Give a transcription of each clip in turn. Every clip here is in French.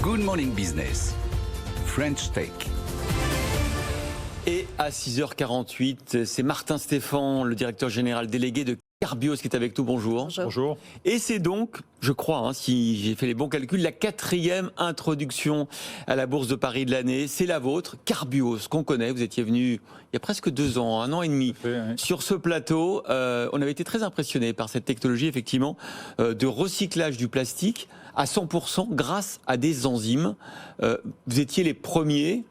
Good Morning Business, French Tech. Et à 6h48, c'est Martin Stéphan, le directeur général délégué de Carbios qui est avec nous. Bonjour. Bonjour. Et c'est donc, je crois, si j'ai fait les bons calculs, la 4e introduction à la Bourse de Paris de l'année. C'est la vôtre, Carbios, qu'on connaît. Vous étiez venu il y a presque 2 ans, 1 an et demi, oui. sur ce plateau. On avait été très impressionnés par cette technologie, effectivement, de recyclage du plastique à 100% grâce à des enzymes. Vous étiez les premiers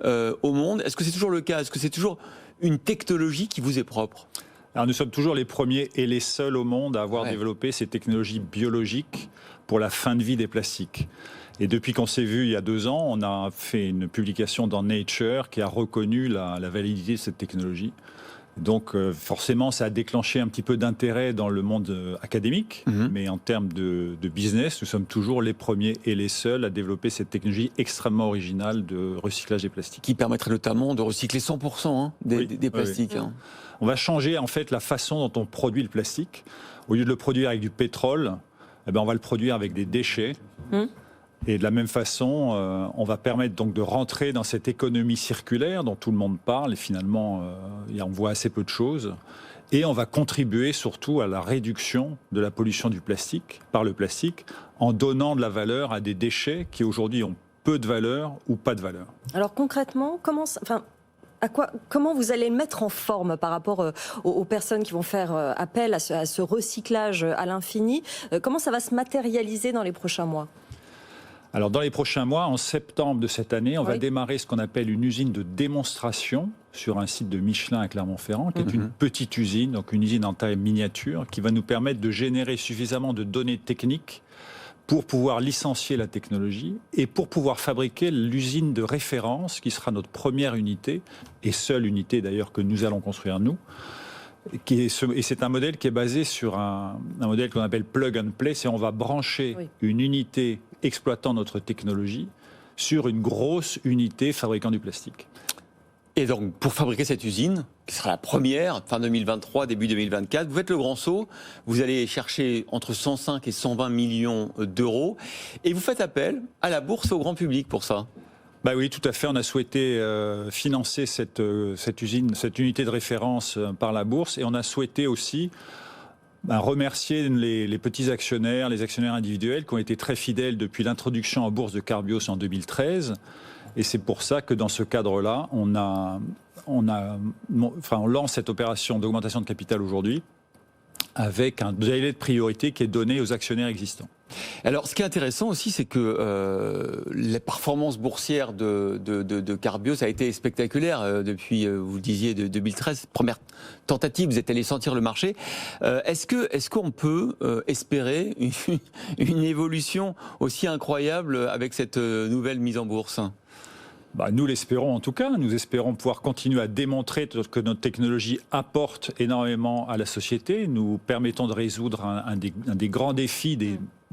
au monde. Est-ce que c'est toujours le cas? Est-ce que c'est toujours une technologie qui vous est propre? Alors nous sommes toujours les premiers et les seuls au monde à avoir développé ces technologies biologiques pour la fin de vie des plastiques. Et depuis qu'on s'est vu il y a 2 ans, on a fait une publication dans Nature qui a reconnu la validité de cette technologie. Donc forcément, ça a déclenché un petit peu d'intérêt dans le monde académique, mais en termes de business, nous sommes toujours les premiers et les seuls à développer cette technologie extrêmement originale de recyclage des plastiques. Qui permettrait notamment de recycler 100% des plastiques. Oui. On va changer en fait la façon dont on produit le plastique. Au lieu de le produire avec du pétrole, on va le produire avec des déchets. Et de la même façon, on va permettre donc de rentrer dans cette économie circulaire dont tout le monde parle et finalement on voit assez peu de choses. Et on va contribuer surtout à la réduction de la pollution du plastique par le plastique en donnant de la valeur à des déchets qui aujourd'hui ont peu de valeur ou pas de valeur. Alors concrètement, comment vous allez le mettre en forme par rapport aux personnes qui vont faire appel à ce recyclage à l'infini? Comment ça va se matérialiser dans les prochains mois? Alors dans les prochains mois, en septembre de cette année, on va démarrer ce qu'on appelle une usine de démonstration sur un site de Michelin à Clermont-Ferrand, qui est une petite usine, donc une usine en taille miniature, qui va nous permettre de générer suffisamment de données techniques pour pouvoir licencier la technologie et pour pouvoir fabriquer l'usine de référence, qui sera notre première unité, et seule unité d'ailleurs que nous allons construire nous. Et c'est un modèle qui est basé sur un modèle qu'on appelle plug and play, c'est on va brancher une unité exploitant notre technologie sur une grosse unité fabriquant du plastique. Et donc, pour fabriquer cette usine, qui sera la première, fin 2023, début 2024, vous faites le grand saut, vous allez chercher entre 105 et 120 millions d'euros, et vous faites appel à la bourse et au grand public pour ça. Bah oui, tout à fait. On a souhaité financer cette usine, cette unité de référence par la bourse, et on a souhaité aussi remercier les petits actionnaires, les actionnaires individuels qui ont été très fidèles depuis l'introduction en bourse de Carbios en 2013. Et c'est pour ça que dans ce cadre-là, on lance cette opération d'augmentation de capital aujourd'hui avec un délai de priorité qui est donné aux actionnaires existants. Alors, ce qui est intéressant aussi, c'est que la performance boursière de Carbios a été spectaculaire depuis, vous le disiez, de 2013. Première tentative, vous êtes allé sentir le marché. Est-ce qu'on peut espérer une évolution aussi incroyable avec cette nouvelle mise en bourse ? Nous l'espérons en tout cas. Nous espérons pouvoir continuer à démontrer que notre technologie apporte énormément à la société. Nous permettons de résoudre un des grands défis,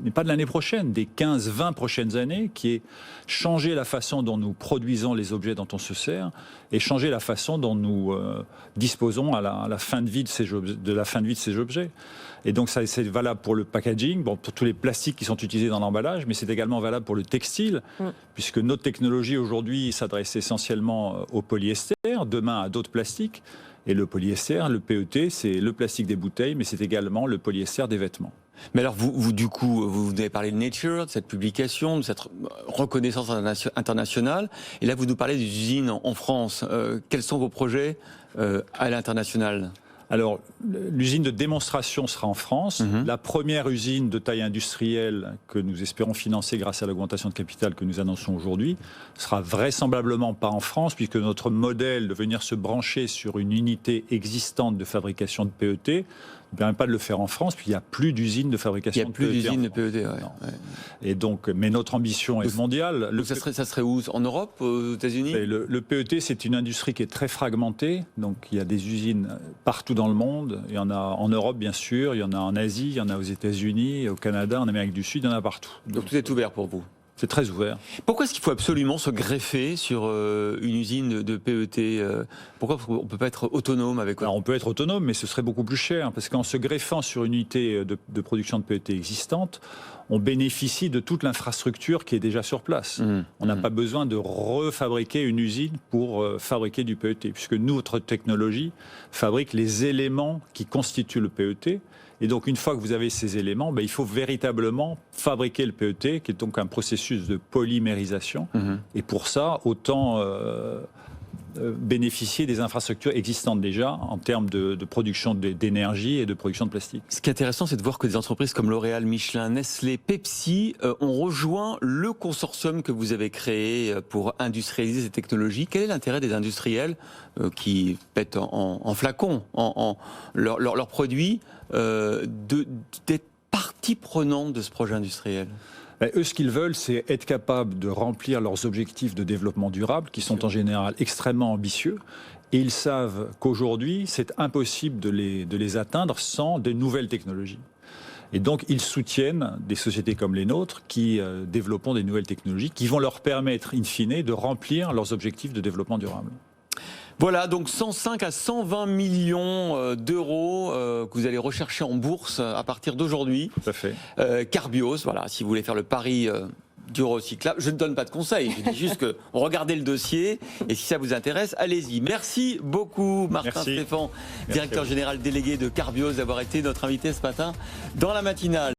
mais pas de l'année prochaine, des 15-20 prochaines années, qui est changer la façon dont nous produisons les objets dont on se sert et changer la façon dont nous disposons à la fin de vie de la fin de vie de ces objets. Et donc ça, c'est valable pour le packaging, pour tous les plastiques qui sont utilisés dans l'emballage, mais c'est également valable pour le textile, puisque notre technologie aujourd'hui s'adresse essentiellement au polyester, demain à d'autres plastiques. Et le polyester, le PET, c'est le plastique des bouteilles, mais c'est également le polyester des vêtements. Mais alors, du coup, vous avez parlé de Nature, de cette publication, de cette reconnaissance internationale. Et là, vous nous parlez des usines en France. Quels sont vos projets à l'international ? Alors, l'usine de démonstration sera en France. La première usine de taille industrielle que nous espérons financer grâce à l'augmentation de capital que nous annonçons aujourd'hui sera vraisemblablement pas en France, puisque notre modèle de venir se brancher sur une unité existante de fabrication de PET ne permet pas de le faire en France, puisqu'il n'y a plus d'usine de fabrication de PET. Il n'y a plus d'usine de PET, Et donc, mais notre ambition est mondiale. Donc ça serait où? En Europe, aux États-Unis? Le PET, c'est une industrie qui est très fragmentée. Donc, il y a des usines partout dans le monde. Il y en a en Europe, bien sûr. Il y en a en Asie. Il y en a aux États-Unis, au Canada, en Amérique du Sud. Il y en a partout. Donc tout est ouvert pour vous? C'est très ouvert. Pourquoi est-ce qu'il faut absolument se greffer sur une usine de PET? Pourquoi on ne peut pas être autonome avec... Alors on peut être autonome, mais ce serait beaucoup plus cher, parce qu'en se greffant sur une unité de production de PET existante, on bénéficie de toute l'infrastructure qui est déjà sur place. On n'a pas besoin de refabriquer une usine pour fabriquer du PET, puisque notre technologie fabrique les éléments qui constituent le PET. Et donc, une fois que vous avez ces éléments, il faut véritablement fabriquer le PET, qui est donc un processus de polymérisation. Et pour ça, autant bénéficier des infrastructures existantes déjà en termes de production d'énergie et de production de plastique. Ce qui est intéressant, c'est de voir que des entreprises comme L'Oréal, Michelin, Nestlé, Pepsi ont rejoint le consortium que vous avez créé pour industrialiser ces technologies. Quel est l'intérêt des industriels qui pètent en flacon leurs produits d'être partie prenante de ce projet industriel? Eux, ce qu'ils veulent, c'est être capables de remplir leurs objectifs de développement durable, qui sont en général extrêmement ambitieux. Et ils savent qu'aujourd'hui, c'est impossible de les atteindre sans de nouvelles technologies. Et donc, ils soutiennent des sociétés comme les nôtres qui développent des nouvelles technologies qui vont leur permettre, in fine, de remplir leurs objectifs de développement durable. Voilà, donc 105 à 120 millions d'euros que vous allez rechercher en bourse à partir d'aujourd'hui. Tout à fait. Carbios, voilà, si vous voulez faire le pari du recyclage. Je ne donne pas de conseils, je dis juste que regardez le dossier et si ça vous intéresse, allez-y. Merci beaucoup Martin Stéphan, directeur général délégué de Carbios, d'avoir été notre invité ce matin dans la matinale.